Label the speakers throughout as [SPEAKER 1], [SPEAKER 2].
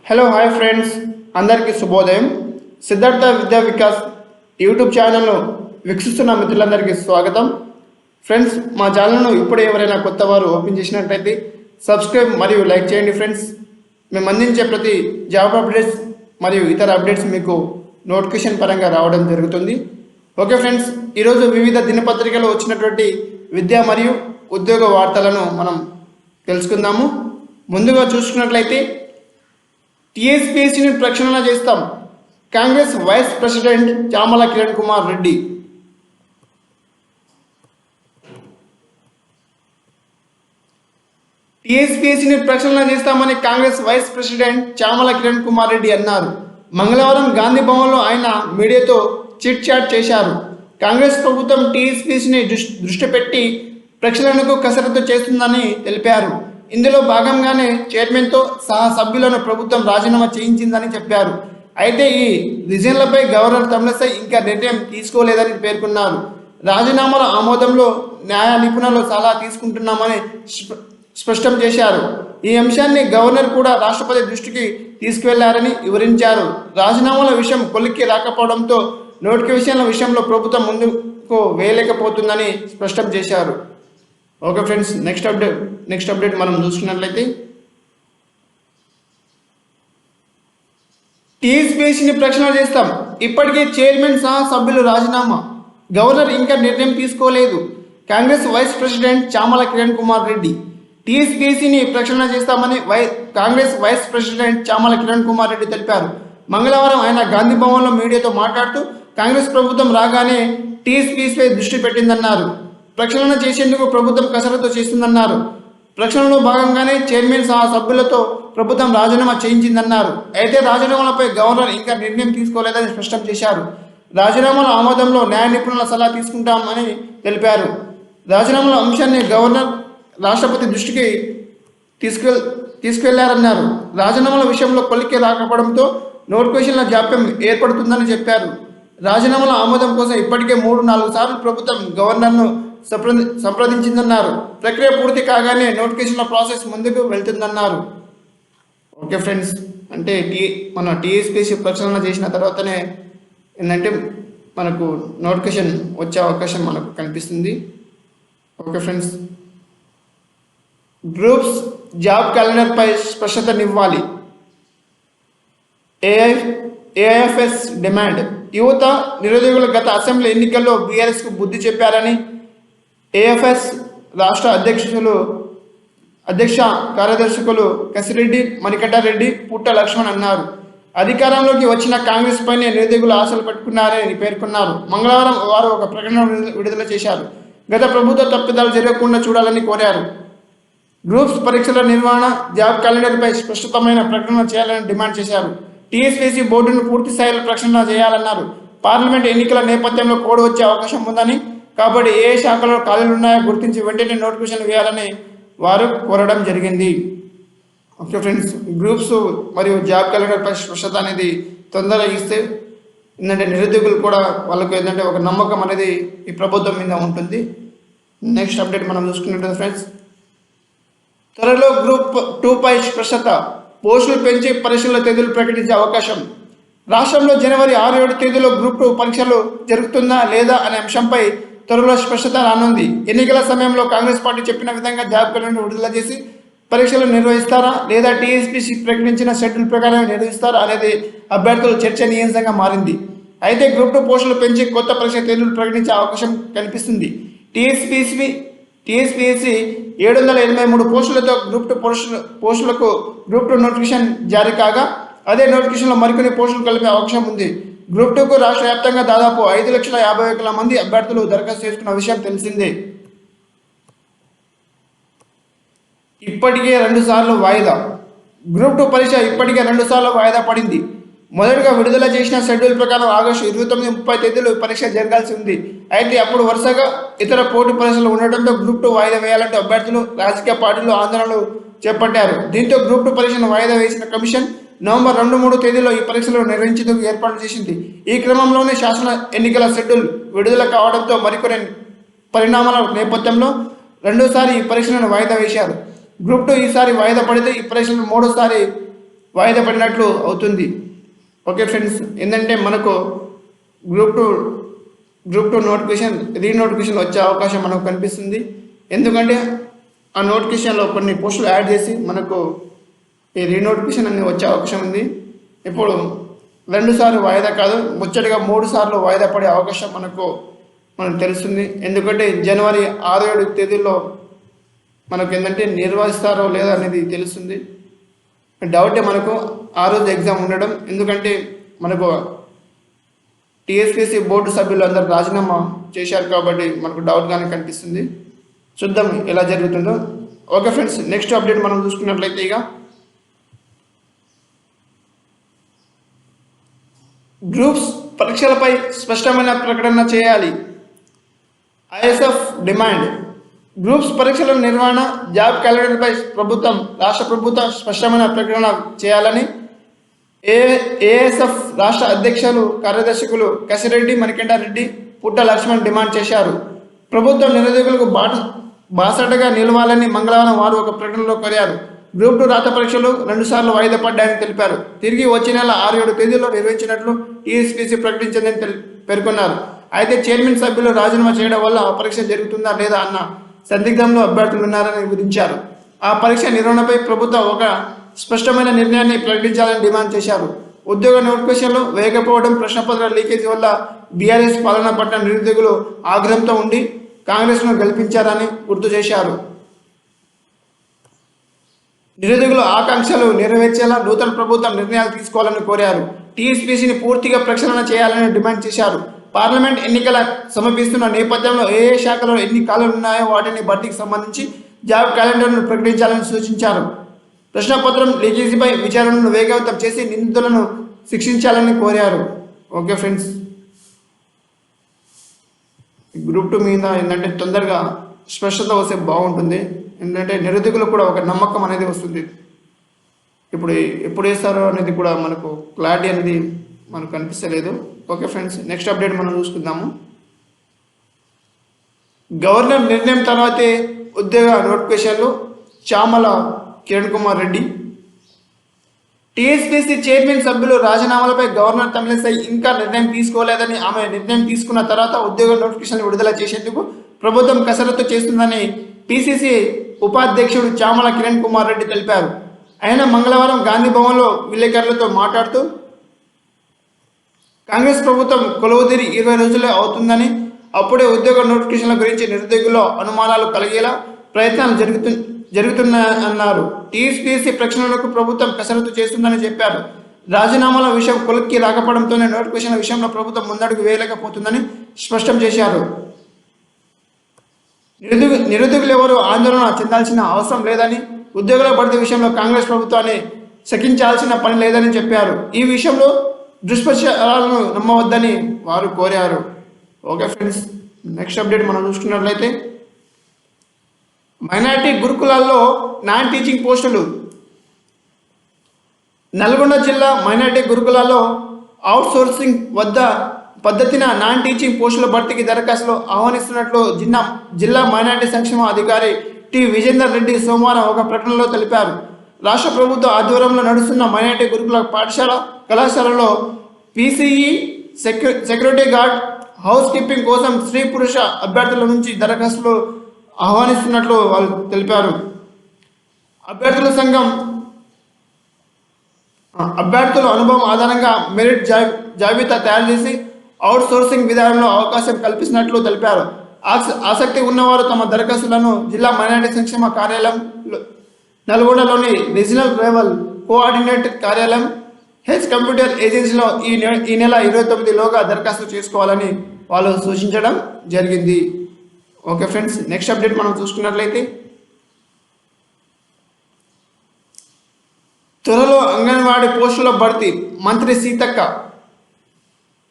[SPEAKER 1] Hello hi friends, అందరికీ శుభోదయం. సిద్ధార్థ విద్యా వికాస్ యూట్యూబ్ ఛానల్ను వీక్షిస్తున్న మిత్రులందరికీ స్వాగతం. ఫ్రెండ్స్, మా ఛానల్ను ఇప్పుడు ఎవరైనా కొత్త వారు ఓపెన్ చేసినట్లయితే సబ్స్క్రైబ్ మరియు లైక్ చేయండి. ఫ్రెండ్స్, మేము అందించే ప్రతి జాబ్ అప్డేట్స్ మరియు ఇతర అప్డేట్స్ మీకు నోటిఫికేషన్ పరంగా రావడం జరుగుతుంది. ఓకే ఫ్రెండ్స్, ఈరోజు వివిధ దినపత్రికలో వచ్చినటువంటి విద్య మరియు ఉద్యోగ వార్తలను మనం తెలుసుకుందాము. ముందుగా చూసుకున్నట్లయితే టీఎస్పీఎస్సీని ప్రక్షాళన చేస్తాం, కాంగ్రెస్ వైస్ ప్రెసిడెంట్ చామల కిరణ్ కుమార్ రెడ్డి. టీఎస్పీఎస్సీని ప్రక్షాళన చేస్తామని కాంగ్రెస్ వైస్ ప్రెసిడెంట్ చామల కిరణ్ కుమార్ రెడ్డి అన్నారు. మంగళవారం గాంధీ భవన్లో ఆయన మీడియాతో చిట్ చాట్ చేశారు. కాంగ్రెస్ ప్రభుత్వం టీఎస్పీఎస్సీని దృష్టి పెట్టి ప్రక్షాళనకు కసరత్తు చేస్తుందని తెలిపారు. ఇందులో భాగంగానే చైర్మన్తో సహా సభ్యులను ప్రభుత్వం రాజీనామా చేయించిందని చెప్పారు. అయితే ఈ రిజైన్లపై గవర్నర్ తమిళసై ఇంకా నిర్ణయం తీసుకోలేదని పేర్కొన్నారు. రాజీనామాల ఆమోదంలో న్యాయ నిపుణులు సలహా తీసుకుంటున్నామని స్పష్టం చేశారు. ఈ అంశాన్ని గవర్నర్ కూడా రాష్ట్రపతి దృష్టికి తీసుకువెళ్లారని వివరించారు. రాజీనామాల విషయం కొలిక్కి రాకపోవడంతో నోటిఫికేషన్ల విషయంలో ప్రభుత్వం ముందుకు వేయలేకపోతుందని స్పష్టం చేశారు. ఓకే ఫ్రెండ్స్, నెక్స్ట్ అప్డేట్ మనం చూసుకున్నట్లయితే టీఎస్పీఎస్సీని ప్రక్షాళన చేస్తాం, ఇప్పటికే చైర్మన్ సహా సభ్యులు రాజీనామా, గవర్నర్ ఇంకా నిర్ణయం తీసుకోలేదు. Congress vice president Chamala Kiran Kumar Reddy. టీఎస్పీఎస్సీని ప్రక్షాళన చేస్తామని కాంగ్రెస్ వైస్ ప్రెసిడెంట్ చామల కిరణ్ కుమార్ రెడ్డి తెలిపారు. మంగళవారం ఆయన గాంధీ భవన్లో మీడియాతో మాట్లాడుతూ కాంగ్రెస్ ప్రభుత్వం రాగానే టీఎస్పీఎస్పై దృష్టి పెట్టిందన్నారు. ప్రక్షాళన చేసేందుకు ప్రభుత్వం కసరత్తు చేస్తుందన్నారు. ప్రక్షాళనలో భాగంగానే చైర్మన్ సహా సభ్యులతో ప్రభుత్వం రాజీనామా చేయించిందన్నారు. అయితే రాజీనామాలపై గవర్నర్ ఇంకా నిర్ణయం తీసుకోలేదని స్పష్టం చేశారు. రాజీనామాల ఆమోదంలో న్యాయ నిపుణుల సలహా తీసుకుంటామని తెలిపారు. రాజీనామాల అంశాన్ని గవర్నర్ రాష్ట్రపతి దృష్టికి తీసుకెళ్లారన్నారు. రాజీనామాల విషయంలో కొలిక్కి రాకపోవడంతో నోటిఫికేషన్ల జాప్యం ఏర్పడుతుందని చెప్పారు. రాజీనామాల ఆమోదం కోసం ఇప్పటికే 3-4 సార్లు ప్రభుత్వం గవర్నర్ను సంప్రదించిందన్నారు. ప్రక్రియ పూర్తి కాగానే నోటిఫికేషన్ల ప్రాసెస్ ముందుకు వెళ్తుందన్నారు. ఓకే ఫ్రెండ్స్, అంటే మన టీఎస్పీఎస్సీ ప్రక్షాళన చేసిన తర్వాతనే ఏంటంటే మనకు నోటిఫికేషన్ వచ్చే అవకాశం మనకు కనిపిస్తుంది. ఓకే ఫ్రెండ్స్, గ్రూప్స్ జాబ్ క్యాలెండర్పై స్పష్టతనివ్వాలి, ఏఐఎఫ్ఎస్ డిమాండ్. యువత నిరుద్యోగులు గత అసెంబ్లీ ఎన్నికల్లో బీఆర్ఎస్కు బుద్ధి చెప్పారని ఏఎఫ్ఎస్ రాష్ట్ర అధ్యక్ష కార్యదర్శకులు కసిరెడ్డి, మణికంఠారెడ్డి, పుట్ట లక్ష్మణ్ అన్నారు. అధికారంలోకి వచ్చిన కాంగ్రెస్ పైనే నిరుద్యోగులు ఆశలు పెట్టుకున్నారని పేర్కొన్నారు. మంగళవారం వారు ఒక ప్రకటన విడుదల చేశారు. గత ప్రభుత్వ తప్పిదాలు జరగకుండా చూడాలని కోరారు. గ్రూప్స్ పరీక్షల నిర్వహణ, జాబ్ క్యాలెండర్పై స్పష్టమైన ప్రకటన చేయాలని డిమాండ్ చేశారు. టీఎస్పీఎస్సీ బోర్డును పూర్తి స్థాయిలో ప్రక్షాళన చేయాలన్నారు. పార్లమెంట్ ఎన్నికల నేపథ్యంలో కోడ్ వచ్చే అవకాశం ఉందని, కాబట్టి ఏ శాఖలో ఖాళీలు ఉన్నాయో గుర్తించి వెంటనే నోటిఫికేషన్ వేయాలని వారు కోరడం జరిగింది. ఓకే ఫ్రెండ్స్, గ్రూప్స్ మరియు జాబ్ క్యాలెండర్పై స్పష్టత అనేది తొందరగా ఇస్తే ఏంటంటే నిరుద్యోగులు కూడా వాళ్ళకు ఏంటంటే ఒక నమ్మకం అనేది ఈ ప్రభుత్వం మీద ఉంటుంది. నెక్స్ట్ అప్డేట్ మనం చూసుకున్నట్టు ఫ్రెండ్స్, త్వరలో గ్రూప్ 2పై స్పష్టత, పోస్టులు పెంచి పరీక్షల తేదీలు ప్రకటించే అవకాశం. రాష్ట్రంలో జనవరి 6-7 తేదీలో గ్రూప్ 2 పరీక్షలు జరుగుతుందా లేదా అనే అంశంపై త్వరలో స్పష్టత రానుంది. ఎన్నికల సమయంలో కాంగ్రెస్ పార్టీ చెప్పిన విధంగా జాబ్ క్యాలెండర్ విడుదల చేసి పరీక్షలు నిర్వహిస్తారా లేదా టీఎస్పీసీ ప్రకటించిన షెడ్యూల్ ప్రకారం నిర్వహిస్తారా అనేది అభ్యర్థుల చర్చనీయాంశంగా మారింది. అయితే గ్రూప్ 2 పోస్టులు పెంచి కొత్త పరీక్ష తేదీలు ప్రకటించే అవకాశం కనిపిస్తుంది. టీఎస్పీఎస్సీ 783 పోస్టులతో గ్రూప్ 2 పోస్టులకు గ్రూప్ 2 నోటిఫికేషన్ జారీ కాగా అదే నోటిఫికేషన్లో మరికొన్ని పోస్టులు కలిపే అవకాశం ఉంది. గ్రూప్ 2కు రాష్ట్ర వ్యాప్తంగా దాదాపు 5,51,000 మంది అభ్యర్థులు దరఖాస్తు చేసుకున్న విషయం తెలిసిందే. ఇప్పటికే 2 సార్లు వాయిదా. గ్రూప్ 2 పరీక్ష ఇప్పటికే 2 సార్లు వాయిదా పడింది. మొదటగా విడుదల చేసిన షెడ్యూల్ ప్రకారం ఆగస్టు 29-30 తేదీలు పరీక్ష జరగాల్సి ఉంది. అయితే అప్పుడు వరుసగా ఇతర పోటీ పరీక్షలు ఉండటంతో గ్రూప్ 2 వాయిదా వేయాలంటూ అభ్యర్థులు, రాజకీయ పార్టీలు ఆందోళనలు చేపట్టారు. దీంతో గ్రూప్ 2 పరీక్షను వాయిదా వేసిన కమిషన్ నవంబర్ 2-3 తేదీలో ఈ పరీక్షలు నిర్వహించేందుకు ఏర్పాటు చేసింది. ఈ క్రమంలోనే శాసన ఎన్నికల షెడ్యూల్ విడుదల కావడంతో మరికొన్ని పరిణామాల నేపథ్యంలో రెండోసారి ఈ పరీక్షలను వాయిదా వేశారు. గ్రూప్ 2 ఈసారి వాయిదా పడితే ఈ పరీక్షలను మూడోసారి వాయిదా పడినట్లు అవుతుంది. ఓకే ఫ్రెండ్స్, ఏంటంటే మనకు గ్రూప్ టూ నోటిఫికేషన్ రీనోటిఫికేషన్ వచ్చే అవకాశం మనకు కనిపిస్తుంది. ఎందుకంటే ఆ నోటిఫికేషన్లో కొన్ని పోస్టులు యాడ్ చేసి మనకు ఈ రీనోటిఫికేషన్ అనేది వచ్చే అవకాశం ఉంది. ఇప్పుడు 2 సార్లు వాయిదా కాదు, ముచ్చటగా 3 సార్లు వాయిదా పడే అవకాశం మనకు తెలుస్తుంది. ఎందుకంటే జనవరి 6-7 తేదీల్లో మనకు ఏంటంటే నిర్వహిస్తారో లేదా అనేది తెలుస్తుంది. డౌటే మనకు ఆ రోజు ఎగ్జామ్ ఉండడం, ఎందుకంటే మనకు టీఎస్పీసీ బోర్డు సభ్యులు అందరూ రాజీనామా చేశారు కాబట్టి మనకు డౌట్గానే కనిపిస్తుంది. చూద్దాం ఎలా జరుగుతుందో. ఓకే ఫ్రెండ్స్, నెక్స్ట్ అప్డేట్ మనం చూసుకున్నట్లయితే ఇక గ్రూప్స్ పరీక్షలపై స్పష్టమైన ప్రకటన చేయాలి, ఐఎస్ఎఫ్ డిమాండ్. గ్రూప్స్ పరీక్షల నిర్వహణ, జాబ్ క్యాలెండర్పై రాష్ట్ర ప్రభుత్వం స్పష్టమైన ప్రకటన చేయాలని ఏఎస్ఎఫ్ రాష్ట్ర అధ్యక్షులు కార్యదర్శకులు కసిరెడ్డి మణికంఠారెడ్డి, పుట్ట లక్ష్మణ్ డిమాండ్ చేశారు. ప్రభుత్వం నిరుద్యోగులకు బాసటగా నిలవాలని మంగళవారం వారు ఒక ప్రకటనలో కోరారు. గ్రూప్ 2 రాత పరీక్షలు 2 సార్లు వాయిదా పడ్డాయని తెలిపారు. తిరిగి వచ్చే నెల 6-7 తేదీల్లో నిర్వహించినట్లు టీఎస్పీసీ ప్రకటించిందని పేర్కొన్నారు. అయితే చైర్మన్ సభ్యులు రాజీనామా చేయడం వల్ల ఆ పరీక్ష జరుగుతుందా లేదా అన్న సందిగ్ధంలో అభ్యర్థులు ఉన్నారని వివరించారు. ఆ పరీక్ష నిర్వహణపై ప్రభుత్వం ఒక స్పష్టమైన నిర్ణయాన్ని ప్రకటించాలని డిమాండ్ చేశారు. ఉద్యోగ నోటిఫికేషన్లు వేయకపోవడం, ప్రశ్నపత్రాల లీకేజీ వల్ల బీఆర్ఎస్ పాలన పట్ల నిరుద్యోగులు ఆగ్రహంతో ఉండి కాంగ్రెస్ను గెలిపించారని గుర్తు చేశారు. నిరుద్యోగుల ఆకాంక్షలు నెరవేర్చేలా నూతన ప్రభుత్వం నిర్ణయాలు తీసుకోవాలని కోరారు. టీఎస్పీసీని పూర్తిగా ప్రక్షాళన చేయాలని డిమాండ్ చేశారు. పార్లమెంట్ ఎన్నికల సమీపిస్తున్న నేపథ్యంలో ఏ శాఖలో ఎన్ని ఖాళీలు ఉన్నాయో వాటిని భర్తీకి సంబంధించి జాబ్ క్యాలెండర్ను ప్రకటించాలని సూచించారు. ప్రశ్నపత్రం లీకేజీపై విచారణను వేగవంతం చేసి నిందితులను శిక్షించాలని కోరారు. ఓకే ఫ్రెండ్స్, గ్రూప్ 2 మీద ఏంటంటే తొందరగా స్పష్టత వస్తే బాగుంటుంది. ఏంటంటే నిరుద్యోగులకు కూడా ఒక నమ్మకం అనేది వస్తుంది. ఇప్పుడు ఎప్పుడు వేస్తారో అనేది కూడా మనకు క్లారిటీ అనేది మనకు కనిపిస్తలేదు. ఓకే ఫ్రెండ్స్, నెక్స్ట్ అప్డేట్ మనం చూసుకుందాము. గవర్నర్ నిర్ణయం తర్వాతే ఉద్యోగ నోటిఫికేషన్లు, చామల కిరణ్ కుమార్ రెడ్డి. టీఎస్పీసీ చైర్మన్ సభ్యులు రాజీనామాలపై గవర్నర్ తమిళిసై ఇంకా నిర్ణయం తీసుకోలేదని, ఆమె నిర్ణయం తీసుకున్న తర్వాత ఉద్యోగ నోటిఫికేషన్ విడుదల చేసేందుకు ప్రభుత్వం కసరత్తు చేస్తుందని పిసిసి ఉపాధ్యక్షుడు చామల కిరణ్ కుమార్ రెడ్డి తెలిపారు. ఆయన మంగళవారం గాంధీ భవన్లో విలేకరులతో మాట్లాడుతూ కాంగ్రెస్ ప్రభుత్వం కొలువుదీరి 20 రోజులే అవుతుందని, అప్పుడే ఉద్యోగ నోటిఫికేషన్ల గురించి నిరుద్యోగుల్లో అనుమానాలు కలిగేలా ప్రయత్నాలు జరుగుతున్నాయన్నారు. టీఎస్పీసీ ప్రక్షాళనకు ప్రభుత్వం కసరత్తు చేస్తుందని చెప్పారు. రాజీనామాల విషయం కొలిక్కి రాకపోవడంతోనే నోటిఫికేషన్ల విషయంలో ప్రభుత్వం ముందడుగు వేయలేకపోతుందని స్పష్టం చేశారు. నిరుద్యోగులు ఎవరు ఆందోళన చెందాల్సిన అవసరం లేదని, ఉద్యోగుల భర్తీ విషయంలో కాంగ్రెస్ ప్రభుత్వాన్ని శకించాల్సిన పని లేదని చెప్పారు. ఈ విషయంలో దుష్ప్రచారాలను నమ్మవద్దని వారు కోరారు. ఓకే ఫ్రెండ్స్, నెక్స్ట్ అప్డేట్ మనం చూసుకున్నట్లయితే మైనారిటీ గురుకులాల్లో నాన్ టీచింగ్ పోస్టులు. నల్గొండ జిల్లా మైనారిటీ గురుకులాల్లో అవుట్ సోర్సింగ్ పద్ధతిన నాన్ టీచింగ్ పోస్టుల భర్తీకి దరఖాస్తులు ఆహ్వానిస్తున్నట్లు జిల్లా మైనారిటీ సంక్షేమ అధికారి టి విజేందర్ రెడ్డి సోమవారం ఒక ప్రకటనలో తెలిపారు. రాష్ట్ర ప్రభుత్వ ఆధ్వర్యంలో నడుస్తున్న మైనారిటీ గురుకుల కళాశాలలో PCE, security guard, house keeping కోసం స్త్రీ పురుష అభ్యర్థుల నుంచి దరఖాస్తులు ఆహ్వానిస్తున్నట్లు వాళ్ళు తెలిపారు. అభ్యర్థుల అనుభవం ఆధారంగా మెరిట్ జాబితా తయారు చేసి అవుట్ సోర్సింగ్ విధానంలో అవకాశం కల్పిస్తున్నట్లు తెలిపారు. ఆసక్తి ఉన్నవారు తమ దరఖాస్తులను జిల్లా మైనారిటీ సంక్షేమ కార్యాలయం నల్గొండలోని రీజనల్ లెవెల్ కోఆర్డినేటర్ కార్యాలయం హెచ్ కంప్యూటర్ ఏజెన్సీలో ఈ నెల 29లోగా దరఖాస్తు చేసుకోవాలని వాళ్ళు సూచించడం జరిగింది. ఓకే ఫ్రెండ్స్, నెక్స్ట్ అప్డేట్ మనం చూసుకున్నట్లయితే త్వరలో అంగన్వాడీ పోస్టుల భర్తీ, మంత్రి సీతక్క.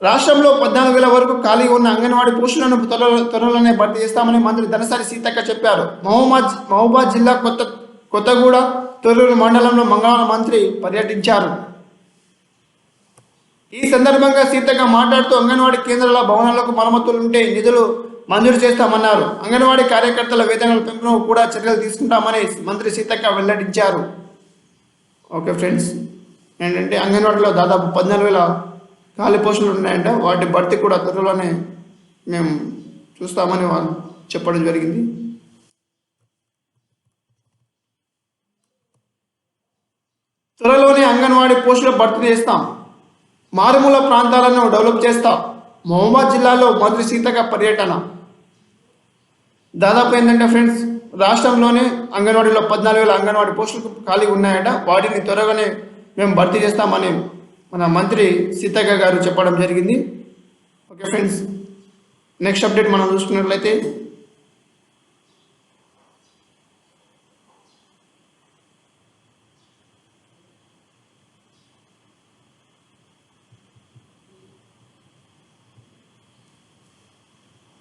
[SPEAKER 1] రాష్ట్రంలో 14,000 వరకు ఖాళీ ఉన్న అంగన్వాడీ పోస్టులను త్వరలోనే భర్తీ చేస్తామని మంత్రి ధనసరి సీతక్క చెప్పారు. మహబూబాద్ జిల్లా కొత్తగూడ తొర్రూరు మండలంలో మంగళవారం మంత్రి పర్యటించారు. ఈ సందర్భంగా సీతక్క మాట్లాడుతూ అంగన్వాడీ కేంద్రాల భవనాలకు మరమ్మతులుంటే నిధులు మంజూరు చేస్తామన్నారు. అంగన్వాడీ కార్యకర్తల వేతనాల పెంపునకు కూడా చర్యలు తీసుకుంటామని మంత్రి సీతక్క వెల్లడించారు. ఓకే ఫ్రెండ్స్, ఏంటంటే అంగన్వాడీలో దాదాపు 14,000 ఖాళీ పోస్టులు ఉన్నాయంట. వాటి భర్తీ కూడా త్వరలోనే మేము చూస్తామని వాళ్ళు చెప్పడం జరిగింది. త్వరలోనే అంగన్వాడీ పోస్టుల భర్తీ చేస్తాం, మారుమూల ప్రాంతాలను డెవలప్ చేస్తాం. మహబూబాద్ జిల్లాలో మంత్రి సీతక్క పర్యటన. దాదాపు ఏంటంటే ఫ్రెండ్స్, రాష్ట్రంలోనే అంగన్వాడీలో 14,000 అంగన్వాడీ పోస్టులు ఖాళీ ఉన్నాయట. వాటిని త్వరగానే మేము భర్తీ చేస్తామని మన మంత్రి సీతక్క గారు చెప్పడం జరిగింది. ఓకే ఫ్రెండ్స్, నెక్స్ట్ అప్డేట్ మనం చూసుకున్నట్లయితే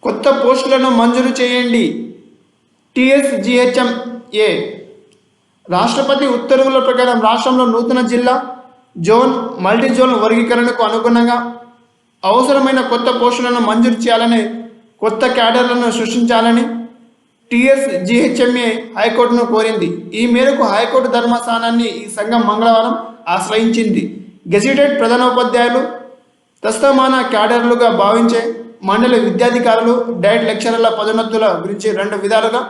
[SPEAKER 1] కొత్త పోస్టులను మంజూరు చేయండి. TSGHMA రాష్ట్రపతి ఉత్తర్వుల ప్రకారం రాష్ట్రంలో నూతన జిల్లా, జోన్, మల్టీ జోన్ వర్గీకరణకు అనుగుణంగా అవసరమైన కొత్త పోస్టులను మంజూరు చేయాలని, కొత్త క్యాడర్లను సృష్టించాలని TSGHMA హైకోర్టును కోరింది. ఈ మేరకు హైకోర్టు ధర్మాసనాన్ని ఈ సంఘం మంగళవారం ఆశ్రయించింది. గెజిటెడ్ ప్రధానోపాధ్యాయులు, ప్రస్తుతమాన క్యాడర్లుగా భావించే మండలి విద్యాధికారులు, డైట్ లెక్చరర్ల పదోన్నతుల గురించి 2 విధాలుగా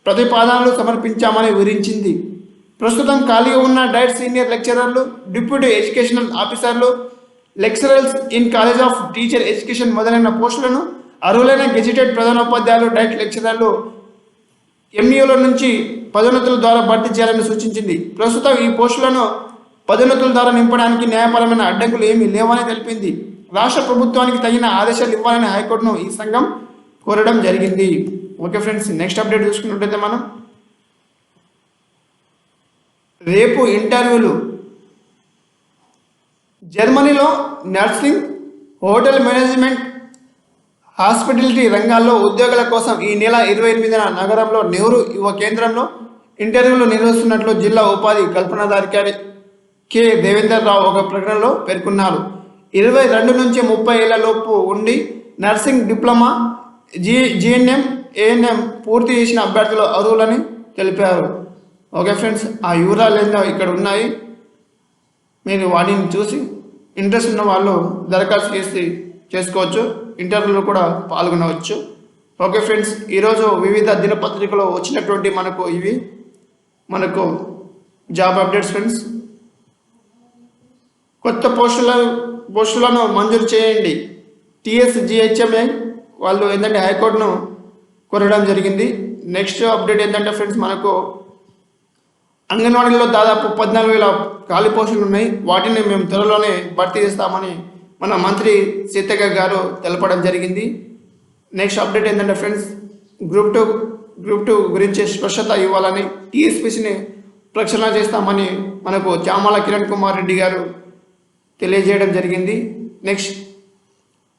[SPEAKER 1] ప్రతిపాదనలు సమర్పించామని వివరించింది. ప్రస్తుతం ఖాళీగా ఉన్న డైట్ సీనియర్ లెక్చరర్లు, డిప్యూటీ ఎడ్యుకేషనల్ ఆఫీసర్లు, lecturers in college of teacher education మొదలైన పోస్టులను అర్హులైన గెజిటెడ్ ప్రధానోపాధ్యాయులు, డైట్ లెక్చరర్లు MUల నుంచి పదోన్నతుల ద్వారా భర్తీ చేయాలని సూచించింది. ప్రస్తుతం ఈ పోస్టులను పదోన్నతుల ద్వారా నింపడానికి న్యాయపరమైన అడ్డంకులు ఏమీ లేవని తెలిపింది. రాష్ట్ర ప్రభుత్వానికి తగిన ఆదేశాలు ఇవ్వాలని హైకోర్టును ఈ సంఘం కోరడం జరిగింది. ఓకే ఫ్రెండ్స్, నెక్స్ట్ అప్డేట్ చూసుకున్నట్లయితే మనం రేపు ఇంటర్వ్యూలు. జర్మనీలో నర్సింగ్, హోటల్ మేనేజ్మెంట్, హాస్పిటాలిటీ రంగాల్లో ఉద్యోగాల కోసం ఈ నెల 28న నగరంలో నెహ్రూ యువ కేంద్రంలో ఇంటర్వ్యూలు నిర్వహిస్తున్నట్లు జిల్లా ఉపాధి కల్పనాధికారి కె దేవేందర్ రావు ఒక ప్రకటనలో పేర్కొన్నారు. 22 నుంచి 30 ఏళ్ల లోపు ఉండి నర్సింగ్ డిప్లొమా, GNM, ANM పూర్తి చేసిన అభ్యర్థులు అర్హులని తెలిపారు. ఓకే ఫ్రెండ్స్, ఆ వివరాలు ఏందో ఇక్కడ ఉన్నాయి. మీరు వాటిని చూసి ఇంట్రెస్ట్ ఉన్న వాళ్ళు దరఖాస్తు చేసుకోవచ్చు, ఇంటర్వ్యూలో కూడా పాల్గొనవచ్చు. ఓకే ఫ్రెండ్స్, ఈరోజు వివిధ దినపత్రికలో వచ్చినటువంటి మనకు జాబ్ అప్డేట్స్ ఫ్రెండ్స్. కొత్త పోస్టులను మంజూరు చేయండి. TSGHMA వాళ్ళు ఏంటంటే హైకోర్టును కోరడం జరిగింది. నెక్స్ట్ అప్డేట్ ఏంటంటే ఫ్రెండ్స్, మనకు అంగన్వాడీలో దాదాపు 14,000 ఖాళీ పోస్టులు ఉన్నాయి. వాటిని మేము త్వరలోనే భర్తీ చేస్తామని మన మంత్రి సీతక్క గారు తెలపడం జరిగింది. నెక్స్ట్ అప్డేట్ ఏంటంటే ఫ్రెండ్స్, గ్రూప్ టూ గురించి స్పష్టత ఇవ్వాలని TSPCని ప్రక్షాళన చేస్తామని మనకు చామల కిరణ్ కుమార్ రెడ్డి గారు తెలియజేయడం జరిగింది. నెక్స్ట్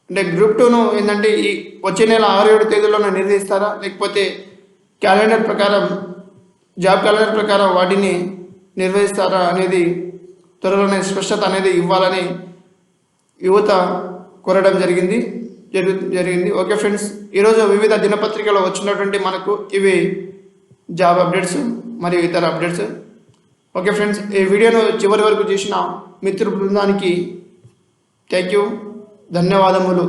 [SPEAKER 1] అంటే గ్రూప్ 2ను ఏంటంటే ఈ వచ్చే నెల 6-7 తేదీల్లోనే నిర్వహిస్తారా, లేకపోతే క్యాలెండర్ ప్రకారం, జాబ్ క్యాలెండర్ ప్రకారం వాటిని నిర్వహిస్తారా అనేది త్వరలోనే స్పష్టత అనేది ఇవ్వాలని యువత కోరడం జరిగింది. ఓకే ఫ్రెండ్స్, ఈరోజు వివిధ దినపత్రికలో వచ్చినటువంటి మనకు ఇవి జాబ్ అప్డేట్స్ మరియు ఇతర అప్డేట్స్. ఓకే ఫ్రెండ్స్, ఈ వీడియోను చివరి వరకు చూసిన మిత్రు బృందానికి థ్యాంక్ యూ, ధన్యవాదములు.